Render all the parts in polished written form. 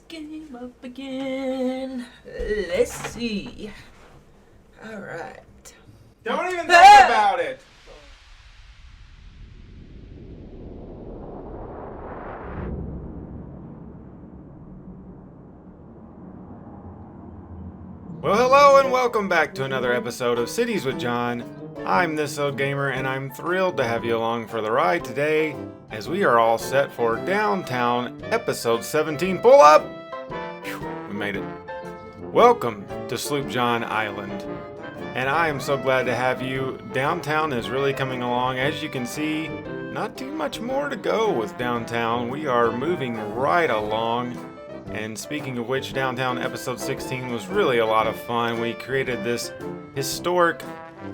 game up again. Let's see. Alright. Don't even think about it! Well, hello and welcome back to another episode of Cities with John. I'm This Old Gamer and I'm thrilled to have you along for the ride today as we are all set for Downtown Episode 17. Pull up! Whew, we made it. Welcome to Sloop John Island. And I am so glad to have you. Downtown is really coming along. As you can see, not too much more to go with Downtown. We are moving right along. And speaking of which, Downtown Episode 16 was really a lot of fun. We created this historic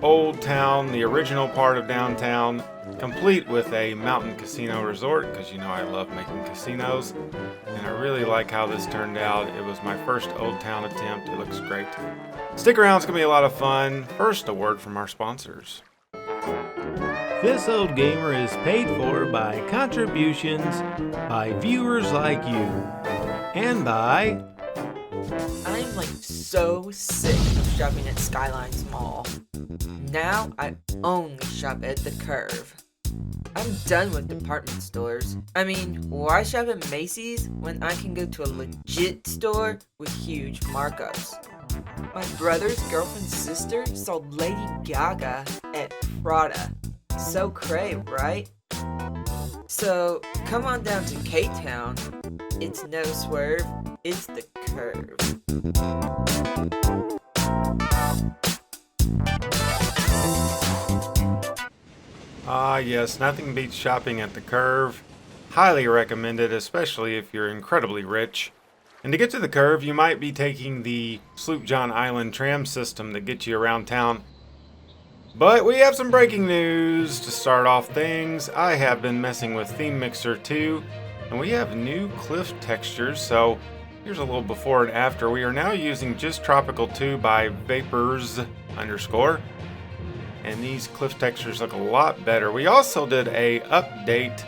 old town, the original part of downtown, complete with a mountain casino resort, because you know I love making casinos. And I really like how this turned out. It was my first old town attempt. It looks great. Stick around, it's going to be a lot of fun. First, a word from our sponsors. This Old Gamer is paid for by contributions by viewers like you. And by... I'm like so sick of shopping at Skylines Mall. Now I only shop at the Curve. I'm done with department stores. I mean, why shop at Macy's when I can go to a legit store with huge markups? My brother's girlfriend's sister saw Lady Gaga at Prada. So crave, right? So come on down to K-Town. It's no swerve, it's the Curve. Ah, yes, nothing beats shopping at the Curve. Highly recommended, especially if you're incredibly rich. And to get to the Curve, you might be taking the Sloop John Island tram system that gets you around town. But we have some breaking news to start off things. I have been messing with Theme Mixer 2, and we have new cliff textures, so here's a little before and after. We are now using just Tropical 2 by Vapors _ and these cliff textures look a lot better. We also did a update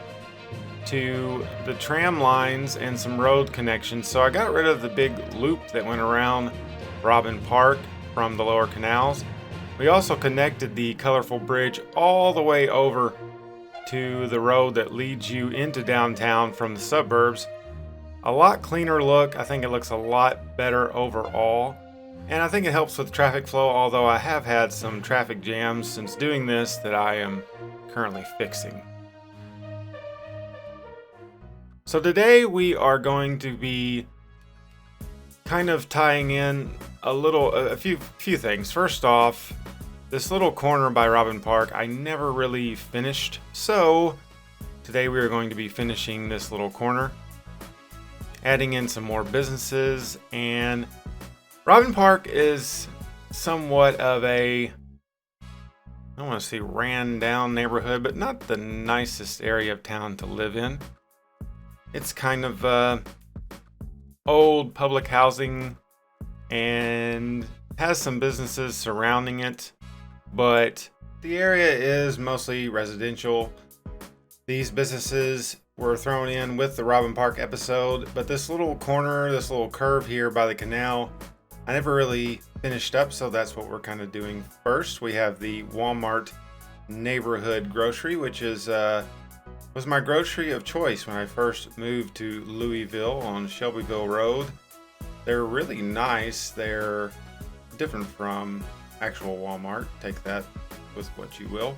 to the tram lines and some road connections, so I got rid of the big loop that went around Robyn Park from the lower canals. We also connected the colorful bridge all the way over to the road that leads you into downtown from the suburbs. A lot cleaner look. I think it looks a lot better overall. And I think it helps with traffic flow, although I have had some traffic jams since doing this that I am currently fixing. So today we are going to be kind of tying in a few things. First off, this little corner by Robyn Park I never really finished, so today we are going to be finishing this little corner, adding in some more businesses. And Robyn Park is somewhat of a, I don't want to say ran down neighborhood, but not the nicest area of town to live in. It's kind of old public housing and has some businesses surrounding it, but the area is mostly residential. These businesses were thrown in with the Robyn Park episode, but this little corner, this little curve here by the canal, I never really finished up, so that's what we're kind of doing first. We have the Walmart neighborhood grocery, which is was my grocery of choice when I first moved to Louisville on Shelbyville Road. They're really nice. They're different from actual Walmart. Take that with what you will.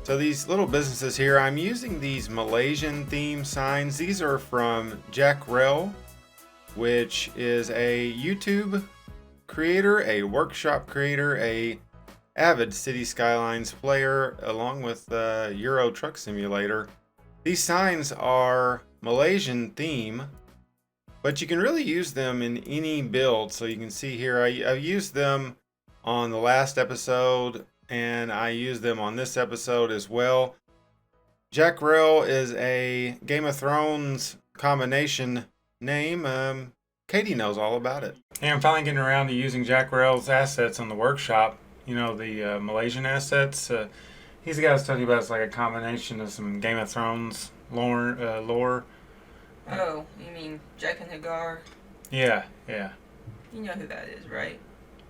So these little businesses here, I'm using these Malaysian theme signs. These are from JAQREL, which is a YouTube creator, a workshop creator, a avid Cities Skylines player, along with Euro Truck Simulator. These signs are Malaysian theme, but you can really use them in any build. So you can see here, I've used them on the last episode, and I use them on this episode as well. Jackrails is a Game of Thrones combination name. Katie knows all about it. Hey, I'm finally getting around to using Jackrails assets on the workshop. You know, the Malaysian assets. He's the guy I was talking about. It's like a combination of some Game of Thrones lore Oh, you mean Jaqen H'ghar? Yeah. You know who that is, right?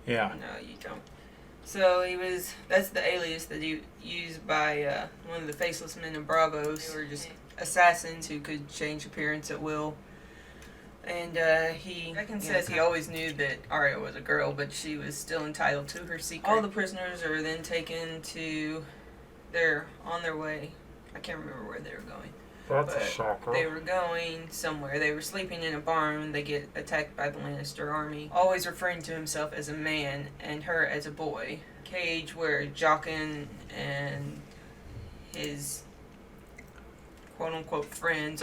Yeah. No, you don't. So that's the alias that he used by one of the faceless men in Bravos. They were just assassins who could change appearance at will. And Jaqen says he always knew that Arya was a girl, but she was still entitled to her secret. All the prisoners are then taken they're on their way. I can't remember where they were going. That's a shocker. They were going somewhere. They were sleeping in a barn when they get attacked by the Lannister army. Always referring to himself as a man and her as a boy. Cage where Jaqen and his quote-unquote friends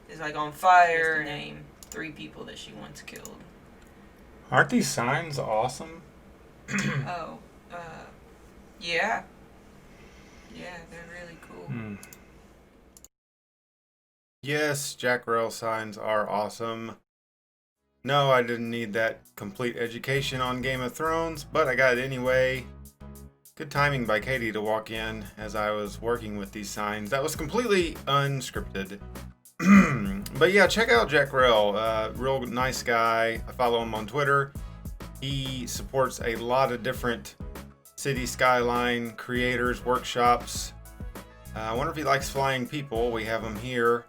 is like on fire. Name 3 people that she once killed. Aren't these signs awesome? Oh, yeah. Yeah, they're really cool. Yes, JAQREL signs are awesome. No, I didn't need that complete education on Game of Thrones, but I got it anyway. Good timing by Katie to walk in as I was working with these signs. That was completely unscripted. But yeah, check out JAQREL. Real nice guy. I follow him on Twitter. He supports a lot of different Cities Skyline creators, workshops. I wonder if he likes flying people. We have him here.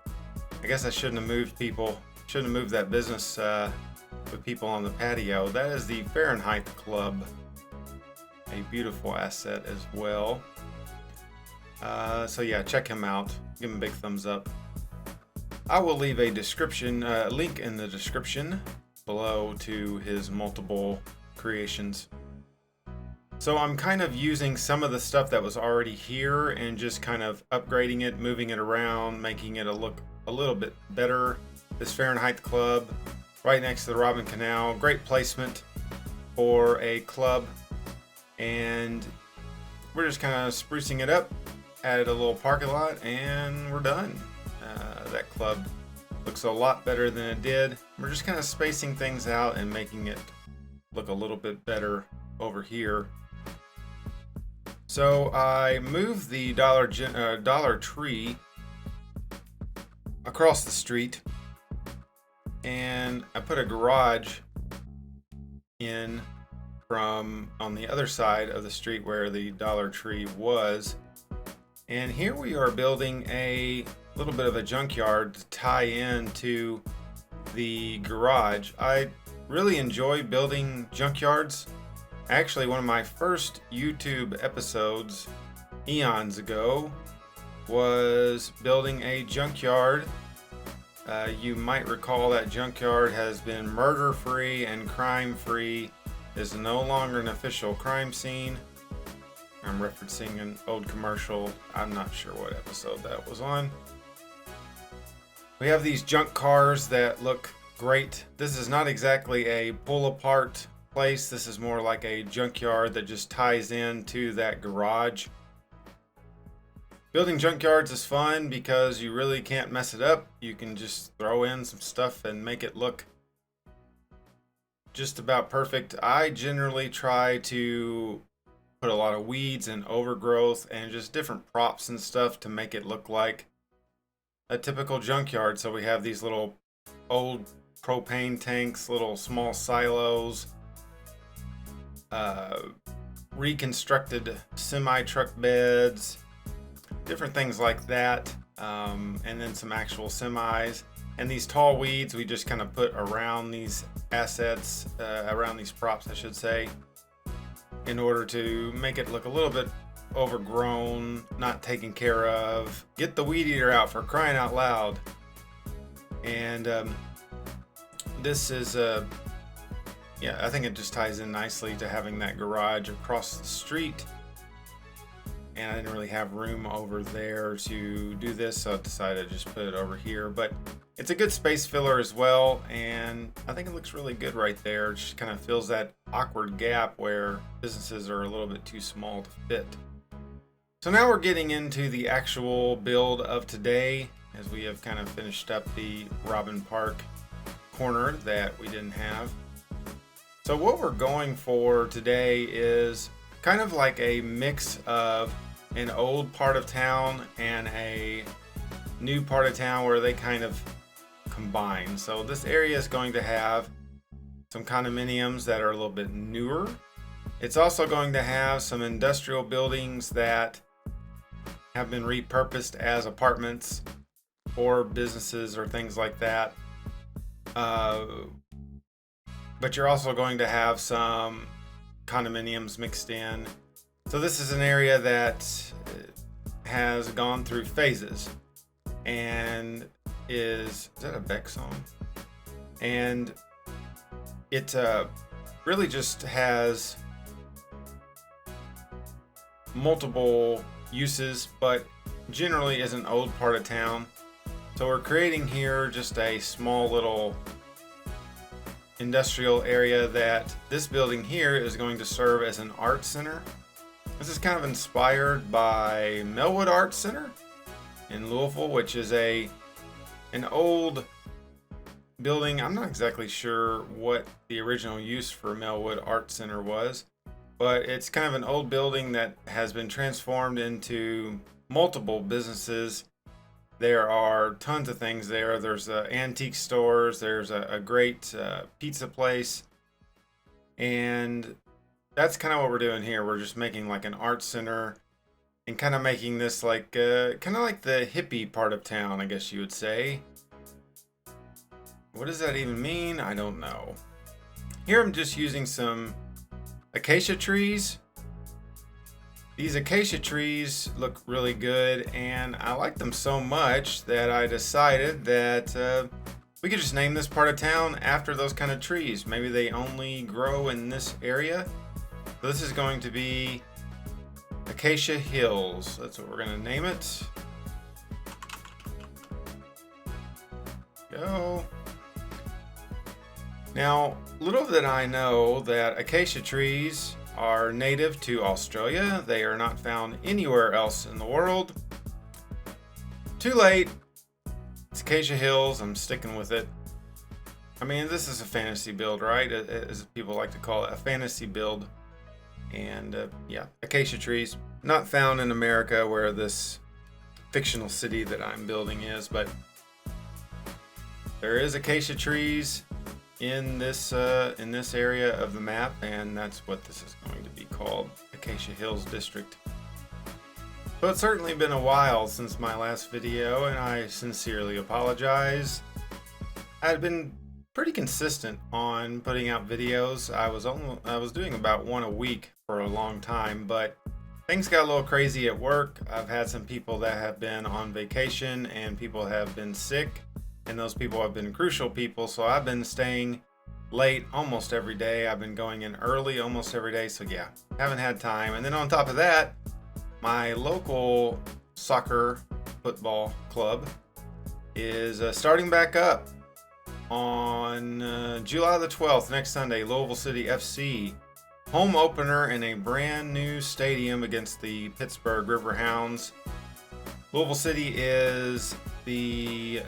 I guess I shouldn't have moved that business with people on the patio. That is the Farenheit Club. A beautiful asset as well. So yeah, check him out. Give him a big thumbs up. I will leave a link in the description below to his multiple creations. So I'm kind of using some of the stuff that was already here and just kind of upgrading it, moving it around, making it look a little bit better. This Farenheit Club right next to the Robyn Canal. Great placement for a club. And we're just kind of sprucing it up. Added a little parking lot and we're done. That club looks a lot better than it did. We're just kind of spacing things out and making it look a little bit better over here. So I moved the Dollar Tree across the street and I put a garage in from on the other side of the street where the Dollar Tree was. And here we are building a little bit of a junkyard to tie into the garage. I really enjoy building junkyards. Actually, one of my first YouTube episodes eons ago was building a junkyard. You might recall that junkyard has been murder-free and crime-free. Is no longer an official crime scene. I'm referencing an old commercial. I'm not sure what episode that was on. We have these junk cars that look great. This is not exactly a pull-apart place. This is more like a junkyard that just ties into that garage. Building junkyards is fun because you really can't mess it up. You can just throw in some stuff and make it look just about perfect. I generally try to put a lot of weeds and overgrowth and just different props and stuff to make it look like a typical junkyard. So we have these little old propane tanks, little small silos, reconstructed semi-truck beds, different things like that, and then some actual semis. And these tall weeds we just kind of put around these assets, around these props I should say, in order to make it look a little bit overgrown, not taken care of. Get the weed eater out, for crying out loud. And this is yeah, I think it just ties in nicely to having that garage across the street. And I didn't really have room over there to do this, so I decided to just put it over here. But it's a good space filler as well, and I think it looks really good right there. It just kind of fills that awkward gap where businesses are a little bit too small to fit. So now we're getting into the actual build of today, as we have kind of finished up the Robyn Park corner that we didn't have. So what we're going for today is kind of like a mix of an old part of town and a new part of town where they kind of combined. So this area is going to have some condominiums that are a little bit newer. It's also going to have some industrial buildings that have been repurposed as apartments or businesses or things like that. But you're also going to have some condominiums mixed in. So this is an area that has gone through phases and is that a Beck song? And it really just has multiple uses, but generally is an old part of town. So we're creating here just a small little industrial area that this building here is going to serve as an art center. This is kind of inspired by Melwood Art Center in Louisville, which is an old building. I'm not exactly sure what the original use for Melwood Art Center was, but it's kind of an old building that has been transformed into multiple businesses. There are tons of things there. There's antique stores. There's a great pizza place. And that's kind of what we're doing here. We're just making like an art center and kind of making this like kind of like the hippie part of town, I guess you would say. What does that even mean? I don't know. Here I'm just using some acacia trees. These acacia trees look really good, and I like them so much that I decided that we could just name this part of town after those kind of trees. Maybe they only grow in this area. So this is going to be Acacia Hills. That's what we're going to name it. Go. Now, little did I know that acacia trees are native to Australia. They are not found anywhere else in the world. Too late. It's Acacia Hills. I'm sticking with it. I mean, this is a fantasy build, right? As people like to call it, a fantasy build. And yeah, acacia trees. Not found in America where this fictional city that I'm building is, but there is acacia trees in this area of the map, and that's what this is going to be called, Acacia Hills District. So it's certainly been a while since my last video, and I sincerely apologize. I had been pretty consistent on putting out videos. I was doing about one a week for a long time, but things got a little crazy at work. I've had some people that have been on vacation, and people have been sick. And those people have been crucial people, so I've been staying late almost every day. I've been going in early almost every day, so yeah, haven't had time. And then on top of that, my local soccer football club is starting back up on July the 12th, next Sunday, Louisville City FC. Home opener in a brand new stadium against the Pittsburgh Riverhounds. Louisville City is the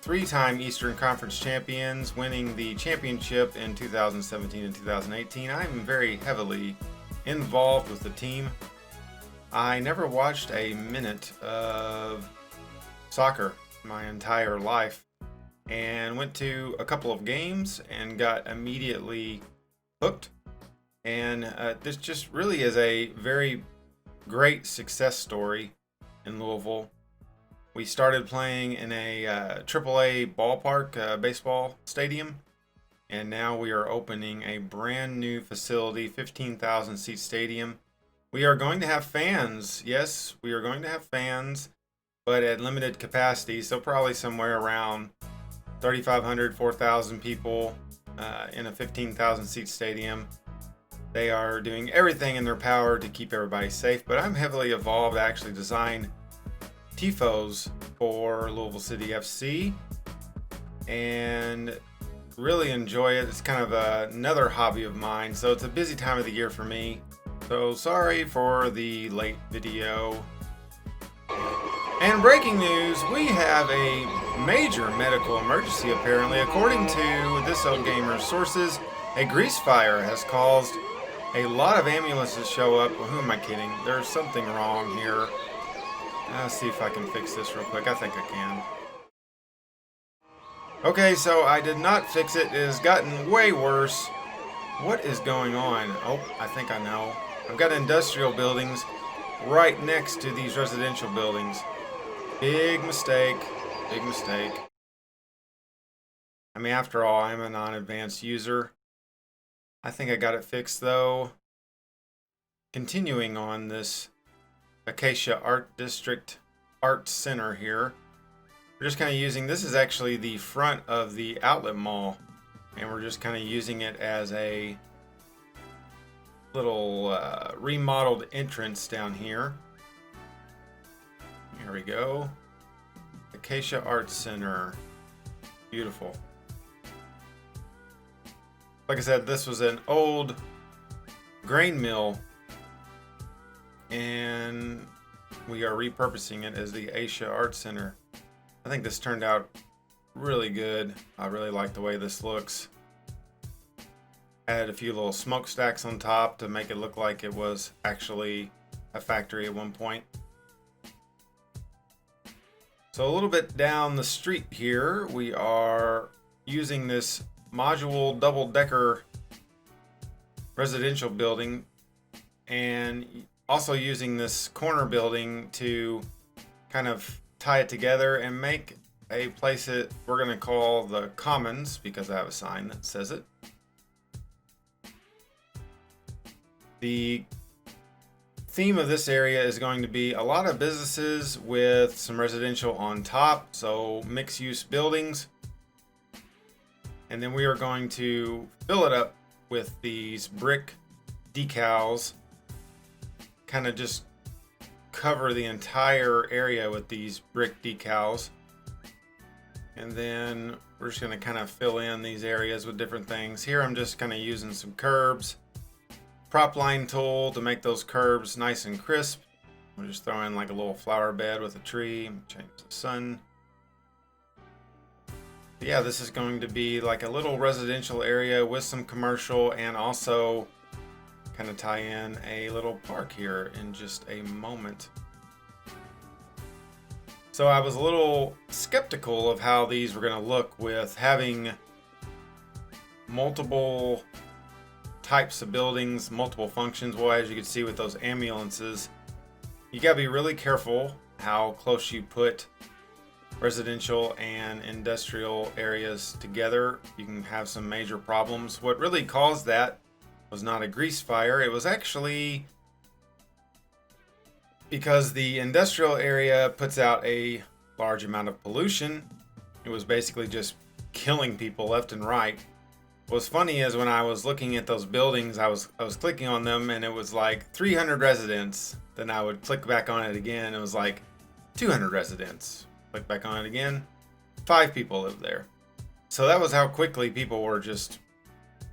three-time Eastern Conference champions, winning the championship in 2017 and 2018. I'm very heavily involved with the team. I never watched a minute of soccer my entire life, and went to a couple of games and got immediately hooked. And this just really is a very great success story in Louisville. We started playing in a AAA ballpark baseball stadium, and now we are opening a brand new facility, 15,000 seat stadium. We are going to have fans. Yes, we are going to have fans, but at limited capacity, so probably somewhere around 3,500, 4,000 people in a 15,000 seat stadium. They are doing everything in their power to keep everybody safe, but I'm heavily involved. I actually designed tifos for Louisville City FC and really enjoy it. It's kind of another hobby of mine, so it's a busy time of the year for me. So sorry for the late video. And breaking news, we have a major medical emergency apparently. According to This Old Gamer's sources, a grease fire has caused a lot of ambulances show up. Well, who am I kidding? There's something wrong here. Let's see if I can fix this real quick. I think I can. Okay, so I did not fix it. It has gotten way worse. What is going on? Oh, I think I know. I've got industrial buildings right next to these residential buildings. Big mistake. Big mistake. I mean, after all, I'm a non-advanced user. I think I got it fixed though. Continuing on this Acacia Art District Art Center here. We're just kind of using, this is actually the front of the outlet mall. And we're just kind of using it as a little remodeled entrance down here. Here we go. Acacia Art Center. Beautiful. Like I said, this was an old grain mill, and we are repurposing it as the Acacia Art Center. I think this turned out really good. I really like the way this looks. Added a few little smokestacks on top to make it look like it was actually a factory at one point. So a little bit down the street here, we are using this modular double-decker residential building, and also using this corner building to kind of tie it together and make a place that we're going to call the Commons, because I have a sign that says it. The theme of this area is going to be a lot of businesses with some residential on top, so mixed-use buildings. And then we are going to fill it up with these brick decals, kind of just cover the entire area with these brick decals. And then we're just going to kind of fill in these areas with different things. Here I'm just kind of using some curbs, prop line tool to make those curbs nice and crisp. We'll just throw in like a little flower bed with a tree, change the sun. Yeah, this is going to be like a little residential area with some commercial, and also kind of tie in a little park here in just a moment. So I was a little skeptical of how these were going to look with having multiple types of buildings, multiple functions. Well, as you can see with those ambulances, you got to be really careful how close you put residential and industrial areas together. You can have some major problems. What really caused that was not a grease fire. It was actually because the industrial area puts out a large amount of pollution. It was basically just killing people left and right. What's funny is when I was looking at those buildings, I was clicking on them and it was like 300 residents. Then I would click back on it again and it was like 200 residents. Click back on it again. 5 people live there. So that was how quickly people were just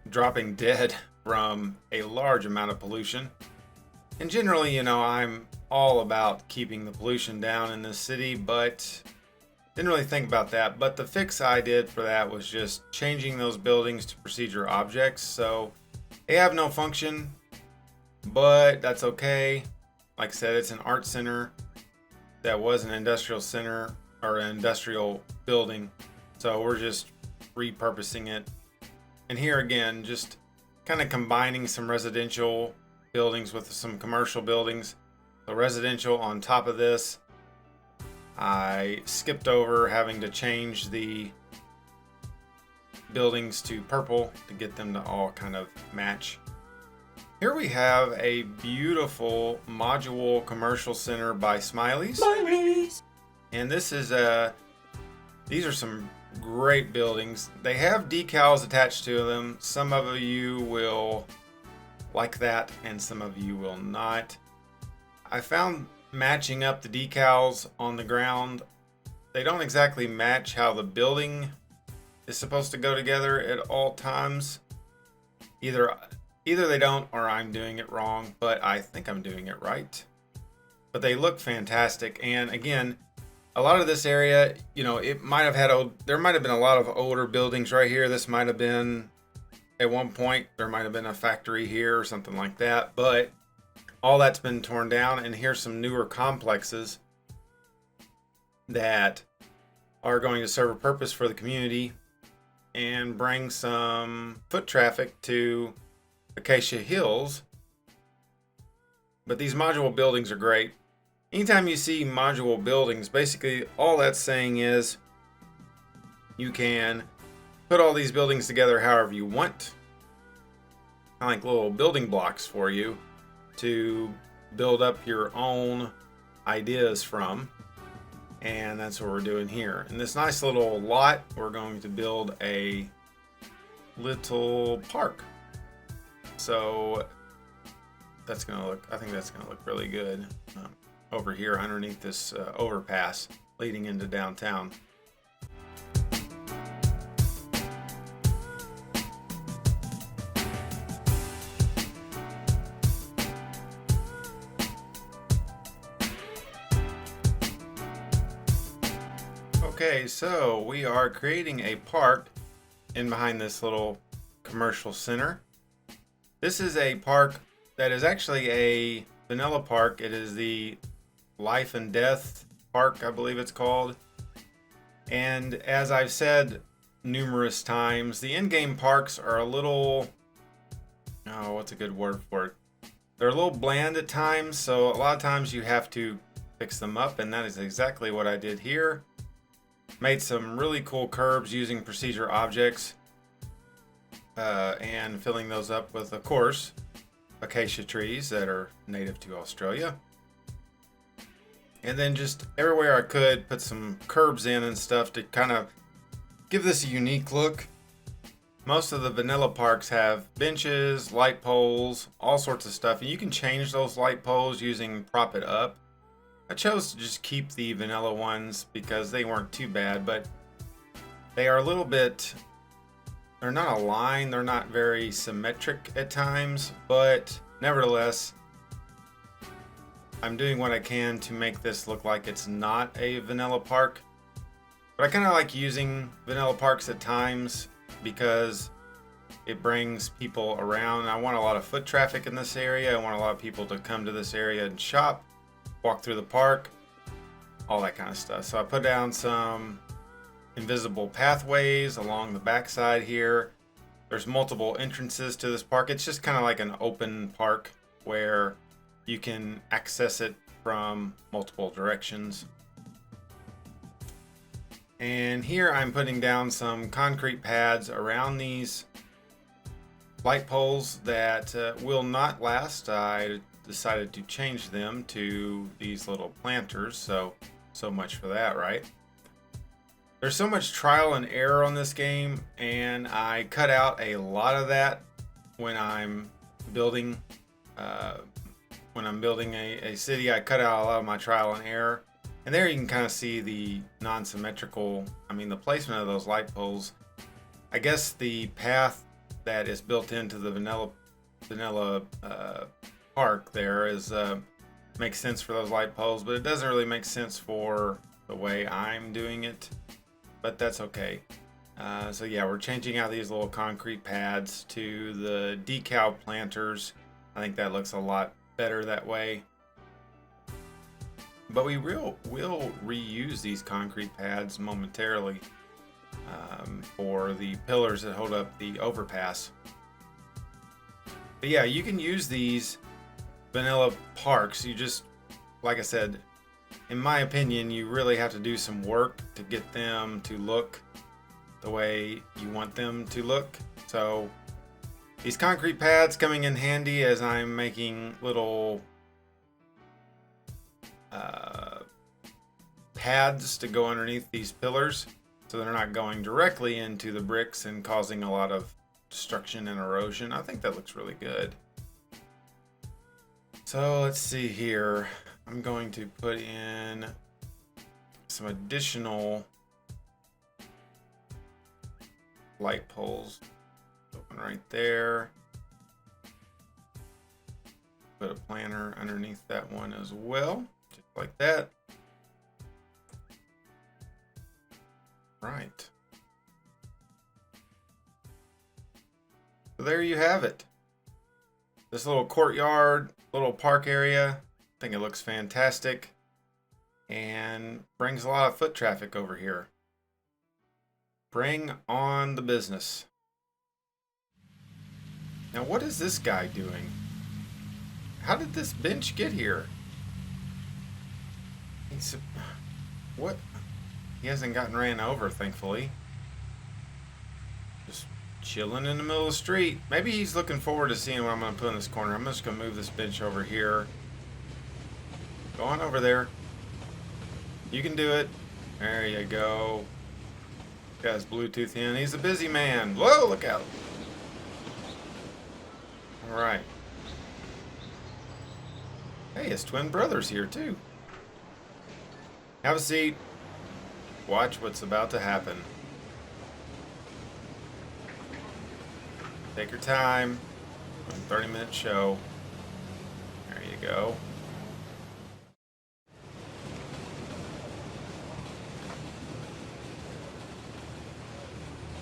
dropping dead from a large amount of pollution. And generally, you know, I'm all about keeping the pollution down in this city, but didn't really think about that. But the fix I did for that was just changing those buildings to procedure objects. So they have no function, but that's okay. Like I said, it's an art center that was an industrial center or an industrial building. So we're just repurposing it. And here again, just kind of combining some residential buildings with some commercial buildings. The residential on top of this. I skipped over having to change the buildings to purple to get them to all kind of match. Here we have a beautiful modular commercial center by Smilies. Smilies! And this is these are some great buildings. They have decals attached to them. Some of you will like that and some of you will not. I found matching up the decals on the ground, they don't exactly match how the building is supposed to go together at all times. Either they don't or I'm doing it wrong, but I think I'm doing it right. But they look fantastic. And again, a lot of this area, you know, it might have had there might have been a lot of older buildings right here. This might have been at one point, there might have been a factory here or something like that, but all that's been torn down, and here's some newer complexes that are going to serve a purpose for the community and bring some foot traffic to Acacia Hills. But these modular buildings are great. Anytime you see modular buildings, basically all that's saying is you can put all these buildings together however you want. Kind of like little building blocks for you to build up your own ideas from. And that's what we're doing here. In this nice little lot, we're going to build a little park. So that's gonna look, I think that's gonna look really good over here underneath this overpass leading into downtown. Okay, so we are creating a park in behind this little commercial center. This is a park that is actually a vanilla park. It is the Life and Death Park, I believe it's called. And as I've said numerous times, the in-game parks are a little, oh, what's a good word for it? They're a little bland at times, so a lot of times you have to fix them up, and that is exactly what I did here. Made some really cool curbs using procedure objects and filling those up with, of course, acacia trees that are native to Australia. And then just everywhere I could put some curbs in and stuff to kind of give this a unique look. Most of the vanilla parks have benches, light poles, all sorts of stuff, and you can change those light poles using Prop It Up. I chose to just keep the vanilla ones because they weren't too bad, but they are a little bit, they're not aligned, they're not very symmetric at times, but nevertheless, I'm doing what I can to make this look like it's not a vanilla park. But I kind of like using vanilla parks at times because it brings people around. I want a lot of foot traffic in this area. I want a lot of people to come to this area and shop, walk through the park, all that kind of stuff. So I put down some invisible pathways along the backside here. There's multiple entrances to this park. It's just kind of like an open park where you can access it from multiple directions. And here I'm putting down some concrete pads around these light poles that will not last. I decided to change them to these little planters, so much for that, right? There's so much trial and error on this game, and I cut out a lot of that when I'm building a city. I cut out a lot of my trial and error, and there you can kind of see the non-symmetrical, the placement of those light poles. I guess the path that is built into the vanilla park there is makes sense for those light poles, but it doesn't really make sense for the way I'm doing it, but that's okay. So yeah, we're changing out these little concrete pads to the decal planters. I think that looks a lot better that way. But we will reuse these concrete pads momentarily for the pillars that hold up the overpass. But yeah, you can use these vanilla parks. You just, like I said, in my opinion, you really have to do some work to get them to look the way you want them to look. So these concrete pads coming in handy as I'm making little pads to go underneath these pillars so they're not going directly into the bricks and causing a lot of destruction and erosion. I think that looks really good. So let's see here. I'm going to put in some additional light poles. Open right there. Put a planter underneath that one as well, just like that. Right. So there you have it. This little courtyard, little park area. I think it looks fantastic and brings a lot of foot traffic over here. Bring on the business. Now, what is this guy doing? How did this bench get here? What? He hasn't gotten ran over, thankfully. Just chilling in the middle of the street. Maybe he's looking forward to seeing what I'm going to put in this corner. I'm just going to move this bench over here. Go on over there. You can do it. There you go. Got his Bluetooth in. He's a busy man. Whoa, look out. Alright. Hey, his twin brother's here too. Have a seat. Watch what's about to happen. Take your time. 30-minute show. There you go.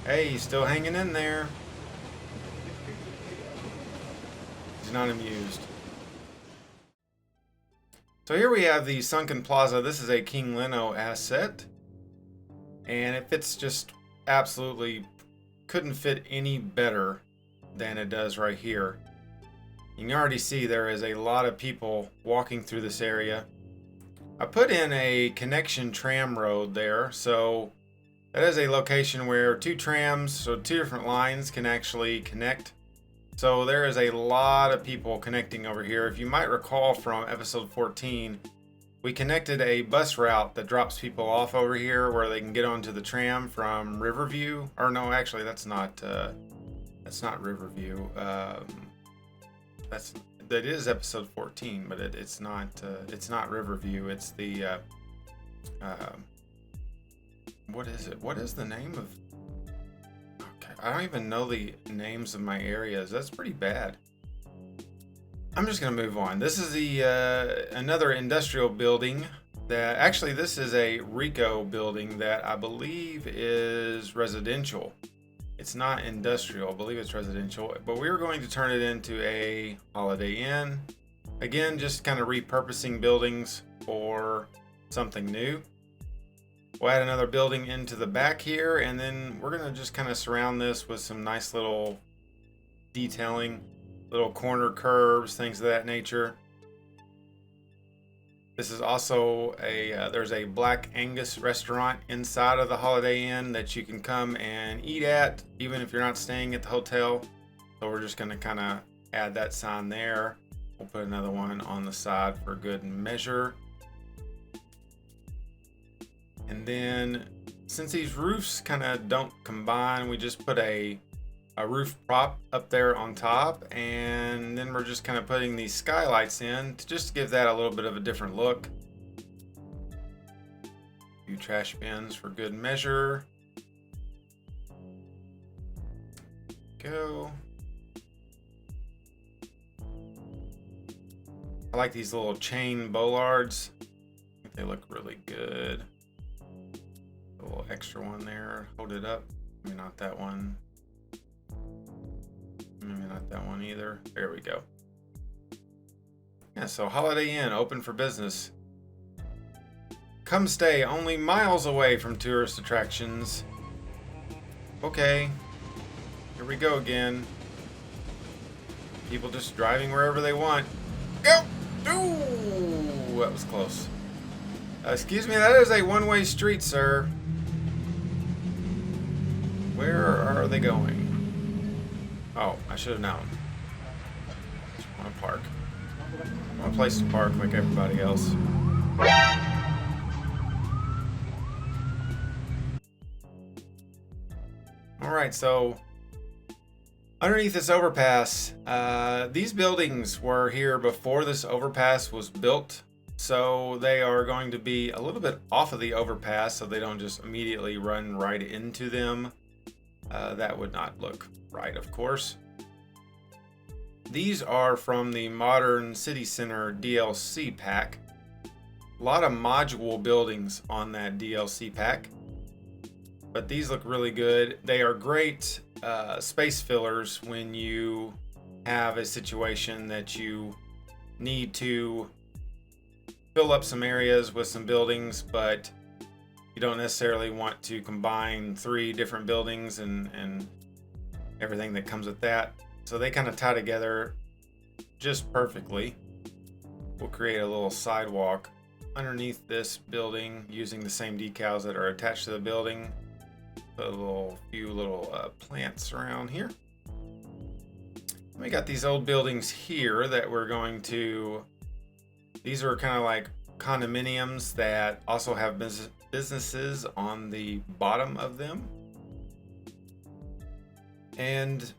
Hey, he's still hanging in there. He's not amused. So here we have the Sunken Plaza. This is a King Leno asset. And it fits just absolutely, couldn't fit any better than it does right here. You can already see there is a lot of people walking through this area. I put in a connection tram road there, so that is a location where two trams, so two different lines can actually connect. So there is a lot of people connecting over here. If you might recall from episode 14, we connected a bus route that drops people off over here where they can get onto the tram from Riverview. Or no, actually that's not Riverview. That is episode 14, but it's not Riverview. It's the what is it? What is the name of? Okay, I don't even know the names of my areas. That's pretty bad. I'm just gonna move on. This is the another industrial building that actually this is a Rico building that I believe is residential. It's not industrial. I believe it's residential, but we're going to turn it into a Holiday Inn. Again, just kind of repurposing buildings for something new. We'll add another building into the back here, and then we're going to just kind of surround this with some nice little detailing, little corner curves, things of that nature. This is also there's a Black Angus restaurant inside of the Holiday Inn that you can come and eat at, even if you're not staying at the hotel. So we're just going to kind of add that sign there. We'll put another one on the side for good measure. And then since these roofs kind of don't combine, we just put a roof prop up there on top, and then we're just kind of putting these skylights in to just give that a little bit of a different look. A few trash bins for good measure. Go. I like these little chain bollards. I think they look really good. A little extra one there. Hold it up. Maybe not that one. Maybe not that one either. There we go. Yeah, so Holiday Inn open for business. Come stay only miles away from tourist attractions. Okay. Here we go again. People just driving wherever they want. Go! Ooh, that was close. Excuse me, that is a one-way street, sir. Where are they going? Oh, I should have known. I want to park. I want a place to park like everybody else. Alright, so underneath this overpass, these buildings were here before this overpass was built. So they are going to be a little bit off of the overpass so they don't just immediately run right into them. That would not look right, of course. These are from the Modern City Center DLC pack. A lot of module buildings on that DLC pack. But these look really good. They are great space fillers when you have a situation that you need to fill up some areas with some buildings, but you don't necessarily want to combine 3 different buildings and everything that comes with that. So they kind of tie together just perfectly. We'll create a little sidewalk underneath this building using the same decals that are attached to the building. Put a few little plants around here. We got these old buildings here that we're going to, these are kind of like condominiums that also have businesses on the bottom of them. And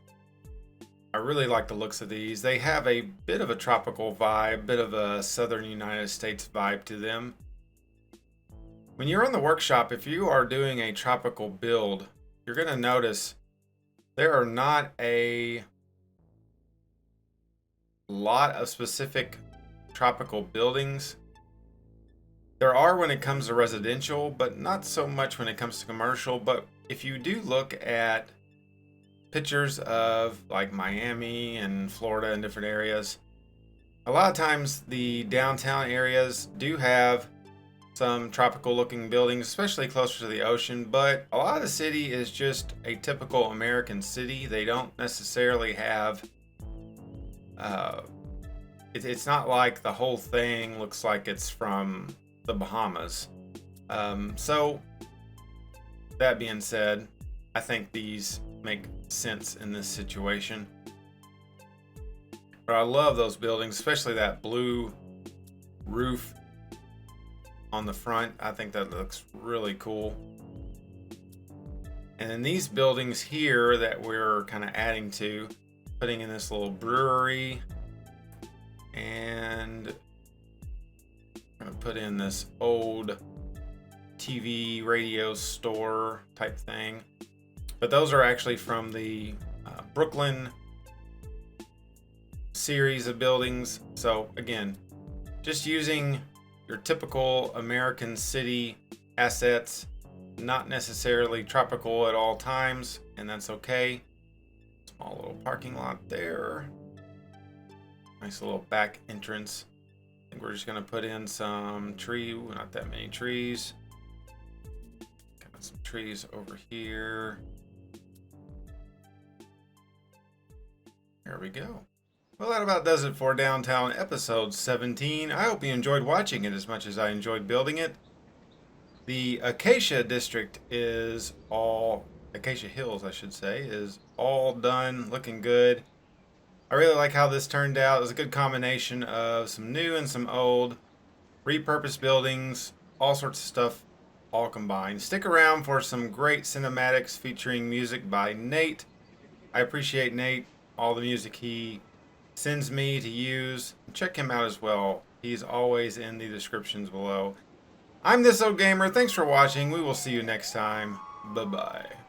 I really like the looks of these. They have a bit of a tropical vibe, bit of a southern United States vibe to them. When you're in the workshop, if you are doing a tropical build, you're going to notice there are not a lot of specific tropical buildings. There are when it comes to residential, but not so much when it comes to commercial. But if you do look at pictures of like Miami and Florida and different areas, a lot of times the downtown areas do have some tropical looking buildings, especially closer to the ocean, but a lot of the city is just a typical American city. They don't necessarily have it's not like the whole thing looks like it's from the Bahamas. So that being said, I think these make sense in this situation. But I love those buildings, especially that blue roof on the front. I think that looks really cool. And then these buildings here that we're kind of adding to, putting in this little brewery, and I'm gonna put in this old TV radio store type thing. But those are actually from the Brooklyn series of buildings. So again, just using your typical American city assets, not necessarily tropical at all times, and that's okay. Small little parking lot there. Nice little back entrance. I think we're just gonna put in some not that many trees. Got some trees over here. There we go. Well, that about does it for Downtown episode 17. I hope you enjoyed watching it as much as I enjoyed building it. The Acacia district is all, Acacia Hills I should say, is all done, looking good. I really like how this turned out. It was a good combination of some new and some old, repurposed buildings, all sorts of stuff all combined. Stick around for some great cinematics featuring music by Nate. I appreciate Nate, all the music he sends me to use. Check him out as well. He's always in the descriptions below. I'm This Old Gamer. Thanks for watching. We will see you next time. Bye-bye.